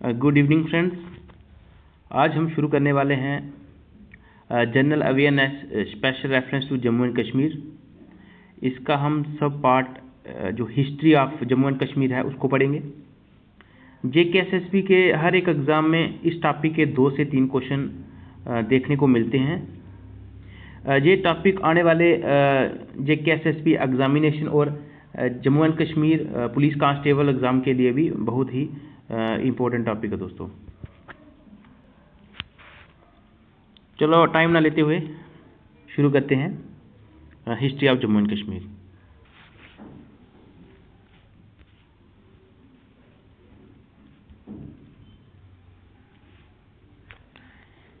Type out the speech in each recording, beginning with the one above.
Good evening friends. आज हम शुरू करने वाले हैं general awareness special reference to Jammu and Kashmir. इसका हम सब पार्ट जो history of Jammu and Kashmir है उसको पढ़ेंगे। JKSSB के हर एक एग्ज़ाम में इस टॉपिक के 2 से 3 क्वेश्चन देखने को मिलते हैं। ये टॉपिक आने वाले JKSSB एग्जामिनेशन और Jammu and Kashmir police constable exam के लिए भी बहुत ही इम्पोर्टेंट टॉपिक है दोस्तों। चलो टाइम ना लेते हुए शुरू करते हैं history of Jammu and Kashmir.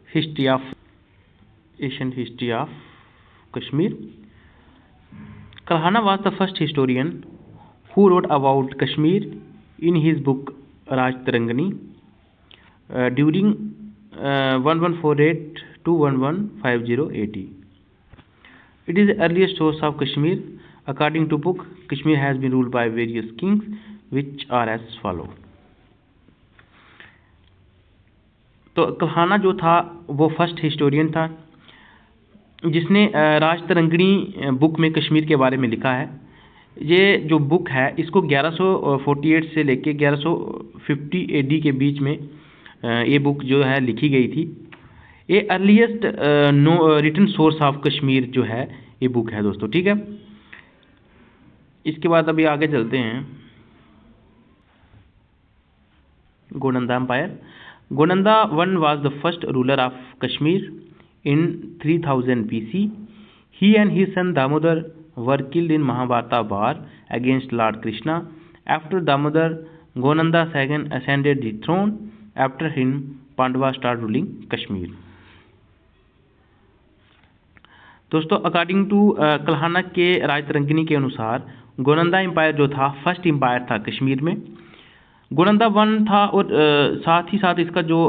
History of Asian history of Kashmir. Kalhana was the first historian who wrote about Kashmir in his book Raj Tarangani during 1148 to 1150 AD. It is the earliest source of Kashmir. According to book, Kashmir has been ruled by various kings, which are as follow. तो कल्हाना जो था वो first historian था जिसने राज Tarangini book में कश्मीर के बारे में लिखा है। ये जो बुक है इसको 1148 से लेके 1150 AD के बीच में ये बुक जो है लिखी गई थी। ये earliest written source of Kashmir जो है ये बुक है दोस्तों, ठीक है। इसके बाद अभी आगे चलते हैं। Gonanda empire. Gonanda one was the first ruler of Kashmir in 3000 BC. He and his son Damodar were killed in Mahabharata war against Lord Krishna. After Damodar, Gonanda II ascended the throne. After him, Pandavas started ruling Kashmir. दोस्तों according to Kalhana के राज तरंगिणी के अनुसार Gonanda empire जो था first empire था कश्मीर में। Gonanda one था और साथ ही साथ इसका जो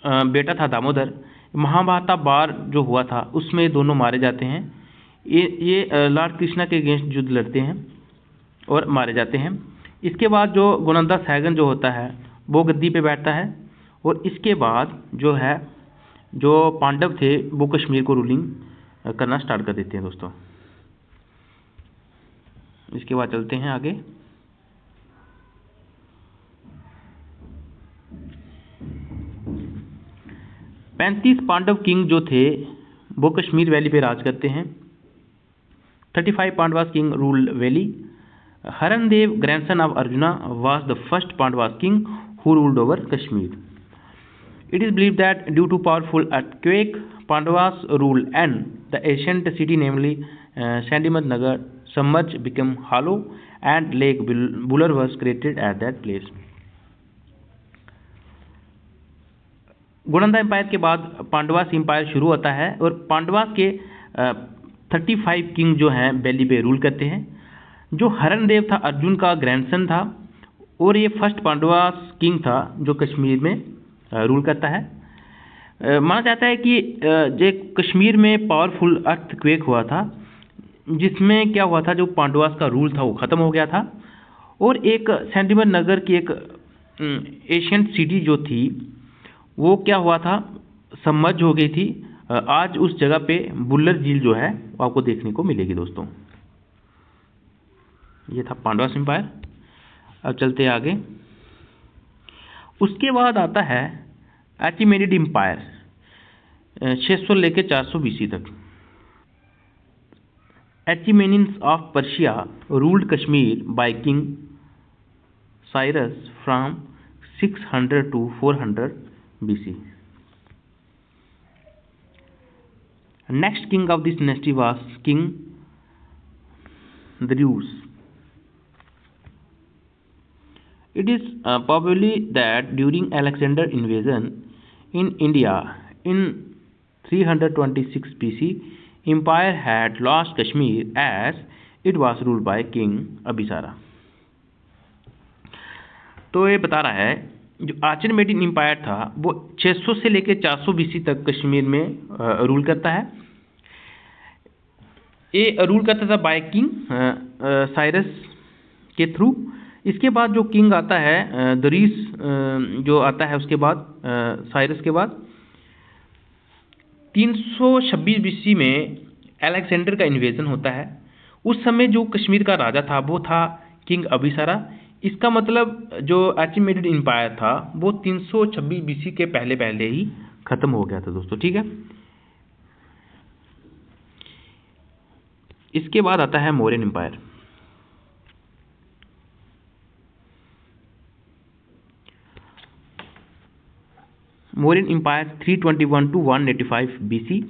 बेटा था दामोदर, महाभारता बार जो हुआ था उसमें दोनों मारे जाते हैं। ये लॉर्ड कृष्णा के अगेंस्ट युद्ध लड़ते हैं और मारे जाते हैं। इसके बाद जो गोनंदा सैगन जो होता है वो गद्दी पे बैठता है और इसके बाद जो है जो पांडव थे वो कश्मीर को रूलिंग करना स्टार्ट कर देते हैं दोस्तों। इसके बाद चलते हैं आगे। पैंतीस पांडव किंग जो थे वो कश्मीर वैली पे राज करते हैं। 35 Pandavas king rule valley. Harandev grandson of Arjuna was the first Pandavas king who ruled over Kashmir. It is believed that due to powerful earthquake Pandavas rule and the ancient city namely Sandimat Nagar submerge become hollow and lake Wular was created at that place. Gonanda empire के बाद Pandavas empire शुरू होता है और पांडवास के 35 king जो हैं valley पे रूल करते हैं। जो हरनदेव था अर्जुन का ग्रैंडसन था और ये फर्स्ट पांडवास किंग था जो कश्मीर में रूल करता है। माना जाता है कि जो कश्मीर में पावरफुल अर्थक्वेक हुआ था जिसमें क्या हुआ था, जो पांडवास का रूल था वो ख़त्म हो गया था और एक सैंडीमत नगर की एक एशियंट सिटी जो थी वो क्या हुआ था, सबमर्ज हो गई थी। आज उस जगह पे बुल्लर झील जो है वो आपको देखने को मिलेगी दोस्तों। ये था पांडवास एम्पायर। अब चलते हैं आगे। उसके बाद आता है अचीमेनिड एम्पायर 600 लेके 400 BC तक। Achaemenids of Persia ruled Kashmir by king Cyrus from 600 to 400 BC. Next king of this dynasty was King Darius. It is probably that during Alexander invasion in India in 326 BC, empire had lost Kashmir as it was ruled by King Abhisara. तो ये बता रहा है जो आचेमेनिड empire था वो 600 से लेकर 400 BC तक कश्मीर में रूल करता है। ये रूल करता था बाय किंग साइरस के थ्रू। इसके बाद जो किंग आता है दरीस जो आता है उसके बाद साइरस के बाद 326 बीसी में अलेक्जेंडर का इन्वेजन होता है। उस समय जो कश्मीर का राजा था वो था किंग अबिसारा। इसका मतलब जो अचीमेडेड एम्पायर था वो 326 बीसी के पहले पहले ही खत्म हो गया था दोस्तों, ठीक है। इसके बाद आता है Mauryan empire. Mauryan empire 321 to 185 BC.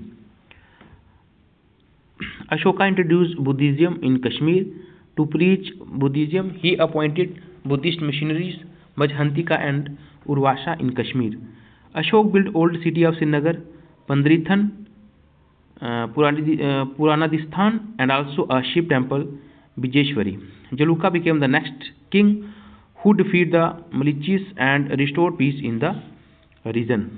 Ashoka introduced Buddhism in Kashmir. To preach Buddhism, he appointed Buddhist missionaries Majhantika and Urvasha in Kashmir. Ashok built old city of Srinagar, Pandrithan, Puranadisthan, and also a Shiv temple, Bijeshwari. Jaluka became the next king who defeated the militias and restored peace in the region.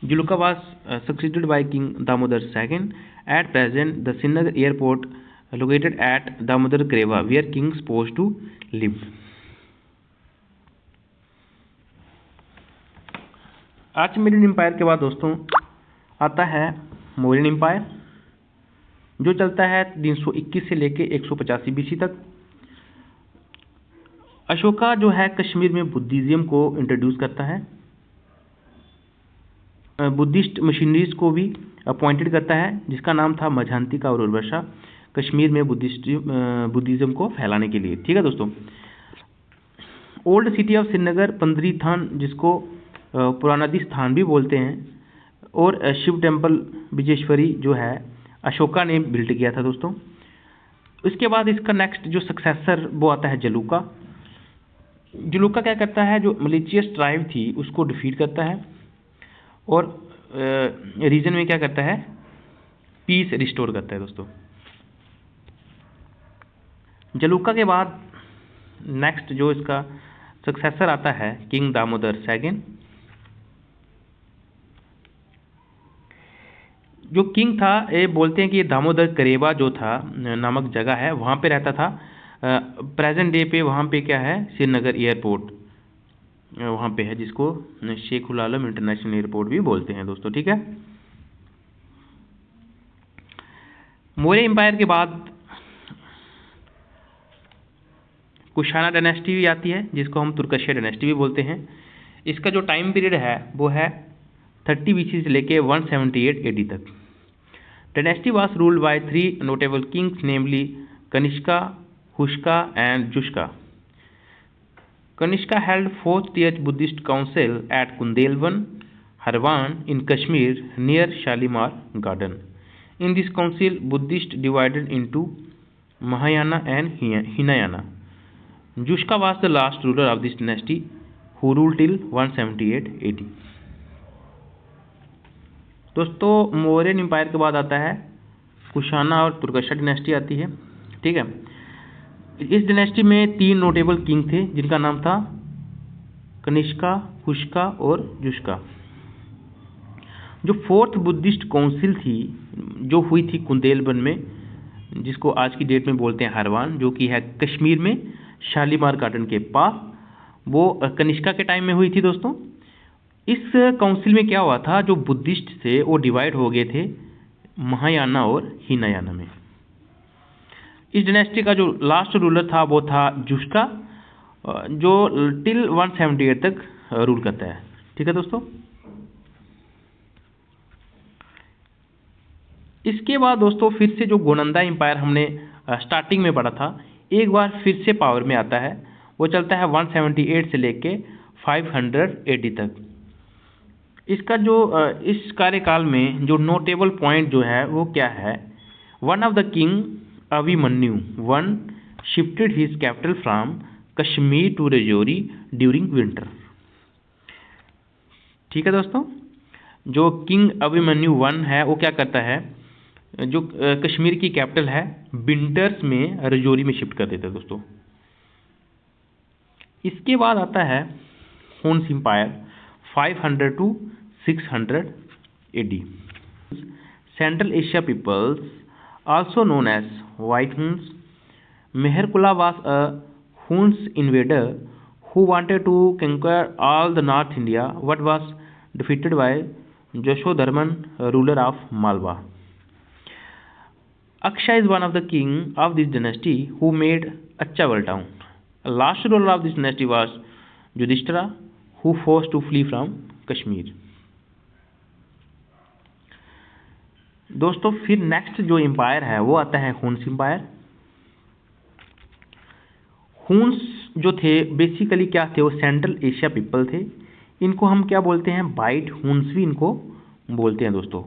Jaluka was succeeded by King Damodar II. At present, the Srinagar airport located at Damodar Kreva, where king supposed to live. Achaemenid empire के बाद दोस्तों आता है Mauryan empire, जो चलता है 321 से लेके 185 बीसी तक। अशोका जो है कश्मीर में बुद्धिज्म को इंट्रोड्यूस करता है, बुद्धिस्ट मशीनरीज को भी अपॉइंटेड करता है, जिसका नाम था मझांतिका और उर्वशा, कश्मीर में बुद्धिज्म को फैलाने के लिए, ठीक है दोस्तों। ओल्ड सिटी ऑफ श्रीनगर, पंद्रीथान जिसको पुरानादिस्थान भी बोलते हैं, और शिव टेम्पल बिजेश्वरी जो है अशोका ने बिल्ड किया था दोस्तों। इसके बाद इसका नेक्स्ट जो सक्सेसर वो आता है जलूका। जलूका क्या करता है, जो मलिचियस ट्राइब थी उसको डिफीट करता है और रीजन में क्या करता है, पीस रिस्टोर करता है दोस्तों। जलूका के बाद नेक्स्ट जो इसका सक्सेसर आता है किंग दामोदर II। जो किंग था ये बोलते हैं कि दामोदर करेवा जो था नामक जगह है वहाँ पे रहता था। प्रेजेंट डे पे वहाँ पे क्या है, श्रीनगर एयरपोर्ट वहाँ पे है, जिसको शेखुल आलम इंटरनेशनल एयरपोर्ट भी बोलते हैं दोस्तों, ठीक है। मौर्य एम्पायर के बाद कुशाना डायनेस्टी भी आती है, जिसको हम तुर्कशिया डायनेस्टी भी बोलते हैं। इसका जो टाइम पीरियड है वो है 30 BC से लेके 178 AD तक। Dynasty was ruled by 3 notable kings, namely Kanishka, Hushka and Jushka. Kanishka held 4th Tier Buddhist Council at Kundelwan, Harwan in Kashmir near Shalimar Garden. In this council, Buddhists divided into Mahayana and Hinayana. Jushka was the last ruler of this dynasty, who ruled till 178 AD. दोस्तों Mauryan empire के बाद आता है कुशाना और तुर्कशा dynasty आती है, ठीक है। इस डिनेस्टी में 3 नोटेबल किंग थे, जिनका नाम था कनिष्का, हुष्का और जुष्का। जो 4th बुद्धिस्ट काउंसिल थी जो हुई थी कुंदेलवन में, जिसको आज की डेट में बोलते हैं हरवान, जो कि है कश्मीर में शालीमार गार्डन के पास, वो कनिष्का के टाइम में हुई थी दोस्तों। इस काउंसिल में क्या हुआ था, जो बुद्धिस्ट थे वो डिवाइड हो गए थे महायाना और हिनायाना में। इस डायनेस्टी का जो लास्ट रूलर था वो था जुष्का, जो टिल 178 तक रूल करता है, ठीक है दोस्तों। इसके बाद दोस्तों फिर से जो गोनंदा एम्पायर हमने स्टार्टिंग में पढ़ा था, एक बार फिर से पावर में आता है। वो चलता है 178 से लेके 500 AD तक। इसका जो इस कार्यकाल में जो नोटेबल पॉइंट जो है वो क्या है, one of the king Abhimanyu I shifted his capital from Kashmir to Rajouri during winter, ठीक है दोस्तों। जो किंग अभिमन्यु I है वो क्या करता है, जो कश्मीर की कैपिटल है विंटर्स में रजौरी में शिफ्ट कर देता है दोस्तों। इसके बाद आता है Huns empire 500 to 600 AD। Central Asia peoples also known as white Huns. Meherkula was a Huns invader who wanted to conquer all the North India, but was defeated by Jashodharman, ruler of Malwa. Akshay is one of the king of this dynasty who made Achawal town. The last ruler of this dynasty was Yudhishthira, who forced to flee from Kashmir. दोस्तों फिर next जो empire है वो आता है Huns empire. Hund's जो थे basically क्या थे, वो सेंट्रल एशिया पीपल थे। इनको हम क्या बोलते हैं, बाइट हुन्स भी इनको बोलते हैं दोस्तों।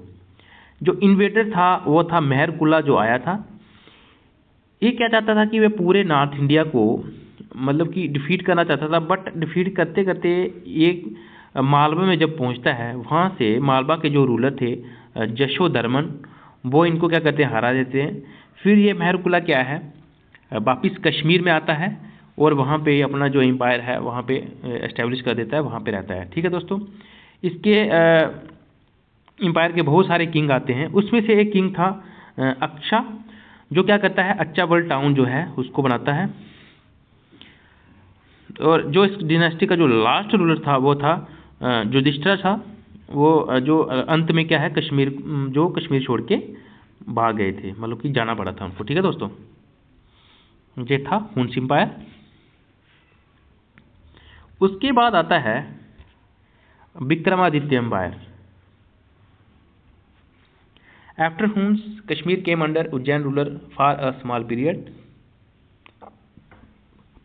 जो इन्वेडर था वो था मेहरकुला जो आया था। ये क्या चाहता था कि वे पूरे नॉर्थ इंडिया को मतलब कि डिफीट करना चाहता था, बट डिफीट करते करते एक मालवा में जब पहुंचता है, वहाँ से मालवा के जो रूलर थे जशोधर्मन, वो इनको क्या करते हैं, हरा देते हैं। फिर ये मेहरकुला क्या है, वापिस कश्मीर में आता है और वहाँ पे अपना जो एम्पायर है वहाँ पे एस्टेब्लिश कर देता है, वहाँ पे रहता है। ठीक है दोस्तों, इसके एम्पायर के बहुत सारे किंग आते हैं। उसमें से एक किंग था अक्षा, जो क्या करता है, अच्चावल टाउन जो है उसको बनाता है। और जो इस डिनेस्टी का जो लास्ट रूलर था वो था युधिष्ठिर था। वो जो अंत में क्या है, कश्मीर छोड़ के भाग गए थे, मतलब कि जाना पड़ा था उनको। ठीक है दोस्तों, ये था हुन्स एम्पायर। उसके बाद आता है Vikramaditya empire. After Huns Kashmir came under Ujjain ruler for a small period.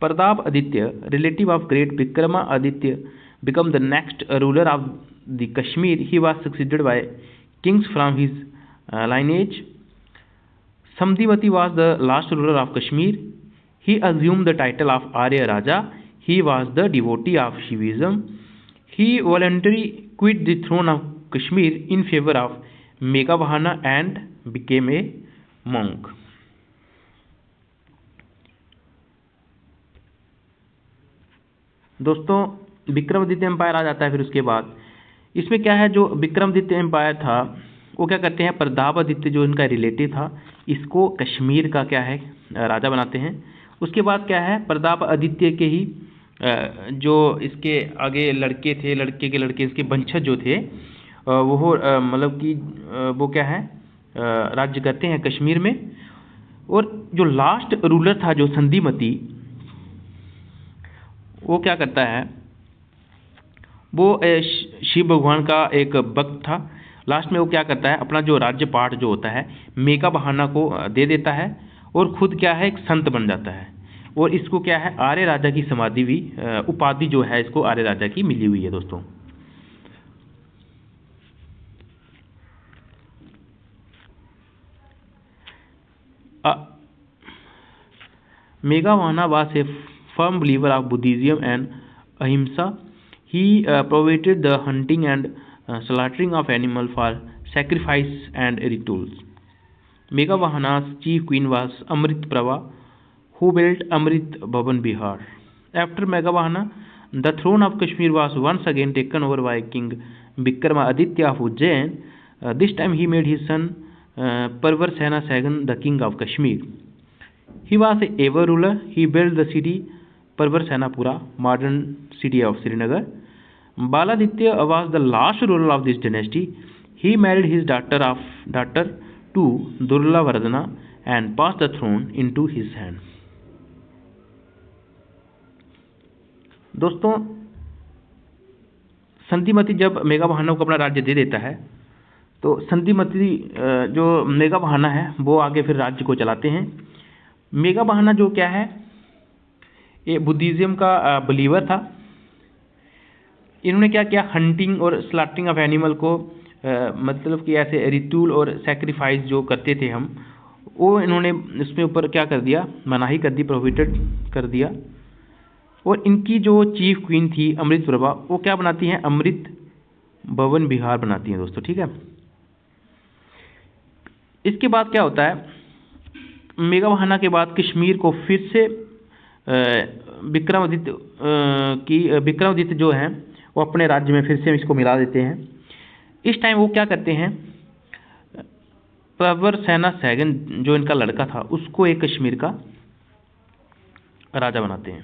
Pratap Aditya, relative of great Vikramaditya, became the next ruler of the Kashmir. He was succeeded by kings from his lineage. Samdivati was the last ruler of Kashmir. He assumed the title of Arya Raja. He was the devotee of Shivism. He voluntarily quit the throne of Kashmir in favor of Meghavahana and became a monk. दोस्तों Vikramaditya empire आ जाता है। फिर उसके बाद इसमें क्या है, जो विक्रमादित्य एम्पायर था वो क्या करते हैं, प्रतापादित्य जो इनका रिलेटिव था इसको कश्मीर का क्या है, राजा बनाते हैं। उसके बाद क्या है, प्रतापादित्य के ही जो इसके आगे लड़के थे, लड़के के लड़के इसके वंशज जो थे वो मतलब कि वो क्या है, राज्य करते हैं कश्मीर में। और जो लास्ट रूलर था जो संधिमती, वो क्या करता है, वो शिव भगवान का एक भक्त था। लास्ट में वो क्या करता है, अपना जो राज्य पाठ जो होता है मेघावाहना को दे देता है और खुद क्या है, एक संत बन जाता है। और इसको क्या है, आर्य राजा की समाधि भी उपाधि जो है इसको आर्य राजा की मिली हुई है दोस्तों। Meghavahana was a firm believer of Buddhism and ahimsa. He prohibited the hunting and slaughtering of animals for sacrifice and rituals. Meghavahana's chief queen was Amrit Prava, who built Amrit Bhavan Bihar. After Meghavahana, the throne of Kashmir was once again taken over by King Vikramaditya of Ujjain. This time he made his son Parvarsena II the king of Kashmir. He was a able ruler. He built the city Parvarsenapura, modern city of Srinagar. Baladitya was the last ruler of this dynasty. He married his daughter to Durlavardhana and passed the throne into his hand. दोस्तों संधिमती जब मेघावाहना को अपना राज्य दे देता है, तो संधिमती जो मेघावाहना है वो आगे फिर राज्य को चलाते हैं। मेघावाहना जो क्या है, ये बुद्धिज्म का बिलीवर था। इन्होंने क्या किया, हंटिंग और स्लॉटरिंग ऑफ एनिमल को मतलब कि ऐसे रिचुअल और सैक्रिफाइस जो करते थे हम, वो इन्होंने इसमें ऊपर क्या कर दिया, मनाही कर दी, प्रोहिबिटेड कर दिया। और इनकी जो चीफ क्वीन थी अमृत प्रभा, वो क्या बनाती हैं, अमृत भवन बिहार बनाती हैं दोस्तों। ठीक है, इसके बाद क्या होता है, मेघावाहना के बाद कश्मीर को फिर से विक्रमादित्य जो हैं वो अपने राज्य में फिर से इसको मिला देते हैं। इस टाइम वो क्या करते हैं, परवर सेना सैगन जो इनका लड़का था उसको एक कश्मीर का राजा बनाते हैं।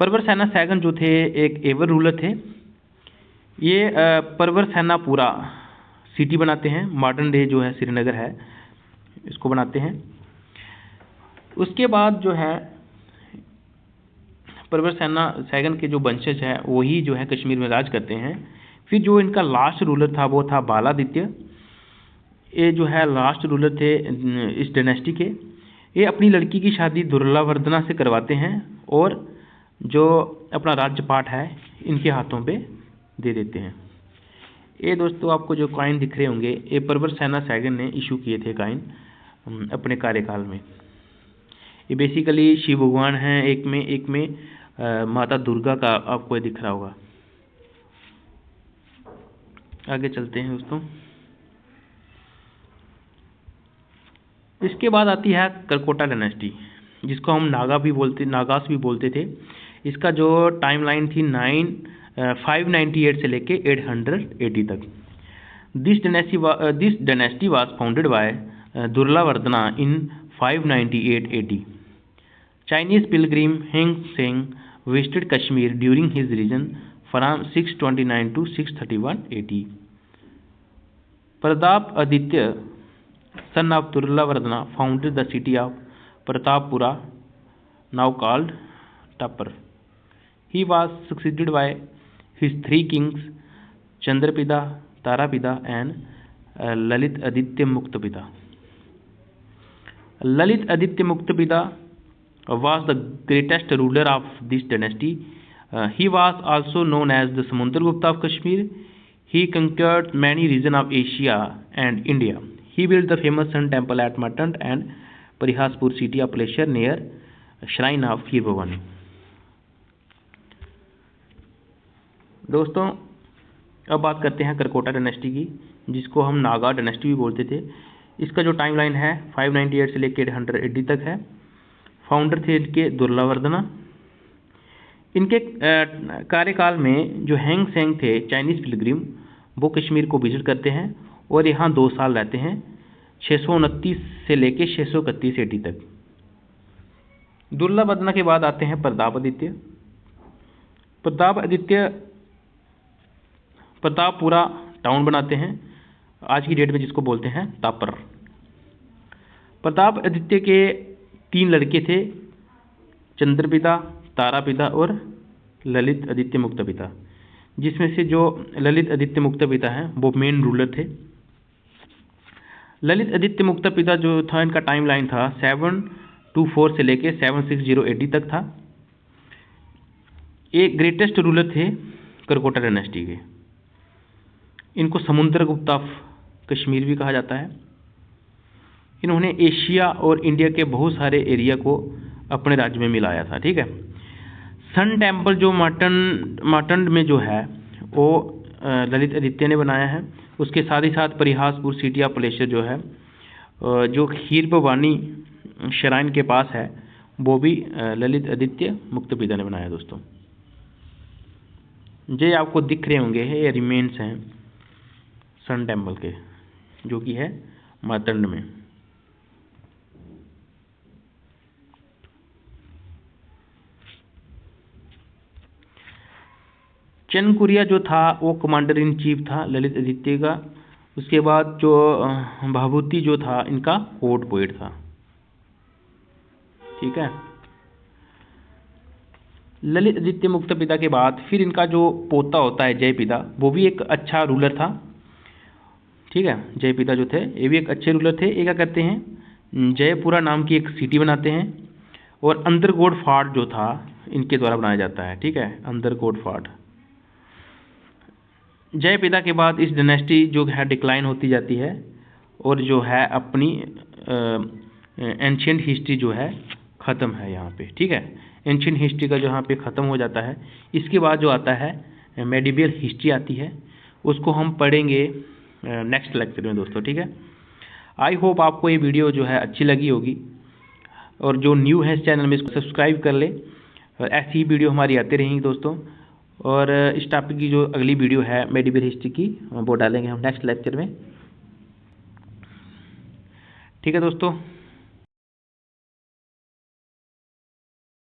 परवर सेना सैगन जो थे एक एवर रूलर थे। ये परवर सेना पूरा सिटी बनाते हैं, मॉडर्न डे जो है श्रीनगर है इसको बनाते हैं। उसके बाद जो है परवर सेना सैगन के जो वंशज है वही जो है कश्मीर में राज करते हैं। फिर जो इनका लास्ट रूलर था वो था बालादित्य। ये जो है लास्ट रूलर थे इस डायनेस्टी के। ये अपनी लड़की की शादी दुर्लावर्धना से करवाते हैं और जो अपना राज्यपाट है इनके हाथों पे दे देते हैं। ये दोस्तों आपको जो कॉइन दिख रहे होंगे ये परवर सेना सैगन ने इशू किए थे कॉइन अपने कार्यकाल में। ये बेसिकली शिव भगवान हैं, एक में माता दुर्गा का आपको ये दिख रहा होगा। आगे चलते हैं दोस्तों। इसके बाद आती है करकोटा डायनेस्टी जिसको हम नागास भी बोलते थे। इसका जो टाइमलाइन थी 598 से लेके 880 तक। This dynasty was founded by Durlavardhana in 598 AD। Chinese pilgrim Hiuen Tsang visited Kashmir during his region from 629 to 631 AD। Pratap Aditya son of Durlavardhana founded the city of Pratappura, now called Tapar. He was succeeded by his three kings Chandrapida, Tarapida and Lalit Aditya Muktapida. Lalit Aditya Muktapida was the greatest ruler of this dynasty. He was also known as the Samundragupta of Kashmir. He conquered many regions of Asia and India. He built the famous Sun Temple at Matand and Parihaspur city of Paleshur near Shrine of Kheer Bhavani. दोस्तों अब बात करते हैं Karkota dynasty की जिसको हम Naga dynasty भी बोलते थे। इसका जो टाइमलाइन है 598 से लेकर 880 तक है। फाउंडर थे इनके दुर्लावर्धना। इनके कार्यकाल में जो हेंग सेंग थे चाइनीज पिलग्रिम वो कश्मीर को विजिट करते हैं और यहाँ 2 साल रहते हैं 629 से लेके 631 AD तक। दुर्लावर्धना के बाद आते हैं प्रतापआदित्य। प्रतापपुरा टाउन बनाते हैं आज की डेट में जिसको बोलते हैं तापर। प्रतापआदित्य के 3 लड़के थे चंद्रपिता, तारापिता और ललित आदित्य मुक्तपिता, जिसमें से जो ललित आदित्य मुक्तपिता हैं वो मेन रूलर थे। ललित आदित्य मुक्तपिता जो था इनका टाइमलाइन था 724 से लेके 760 AD तक था। ये ग्रेटेस्ट रूलर थे करकोटा डायनेस्टी के। इनको समुद्रगुप्ता ऑफ कश्मीर भी कहा जाता है। इन्होंने एशिया और इंडिया के बहुत सारे एरिया को अपने राज्य में मिलाया था। ठीक है। सन टेम्पल जो माटंड में जो है वो ललित आदित्य ने बनाया है। उसके साथ ही साथ परिहासपुर सिटी ऑफ प्लेशर जो है जो खीर भवानी श्राइन के पास है वो भी ललित आदित्य मुक्तपिता ने बनाया। दोस्तों ये आपको दिख रहे होंगे ये रिमेन्स हैं सन टेम्पल के जो कि है मातंड में। चनकुरिया जो था वो कमांडर इन चीफ था ललित आदित्य का। उसके बाद जो भाभूति जो था इनका कोर्ट पोएट था। ठीक है। ललित आदित्य मुक्तपिता के बाद फिर इनका जो पोता होता है जयपिता वो भी एक अच्छा रूलर था। ठीक है। जयपिता जो थे ये भी एक अच्छे रूलर थे। ये क्या करते हैं जयपुरा नाम की एक सिटी बनाते हैं और अंदरकोट फोर्ट जो था इनके द्वारा बनाया जाता है। ठीक है। अंदरकोट फोर्ट। जयपिता के बाद इस डायनेस्टी जो है डिक्लाइन होती जाती है और जो है अपनी एंशिएंट हिस्ट्री जो है ख़त्म है यहाँ पे। ठीक है। एंशिएंट हिस्ट्री का जो यहाँ पे ख़त्म हो जाता है। इसके बाद जो आता है मेडिवल हिस्ट्री आती है उसको हम पढ़ेंगे नेक्स्ट लेक्चर में दोस्तों। ठीक है। आई होप आपको ये वीडियो जो है अच्छी लगी होगी और जो न्यू है इस चैनल में इसको सब्सक्राइब कर ले। ऐसी ही वीडियो हमारी आती रहेंगी दोस्तों। और इस टॉपिक की जो अगली वीडियो है मेडिवल हिस्ट्री की वो डालेंगे हम नेक्स्ट लेक्चर में। ठीक है दोस्तों।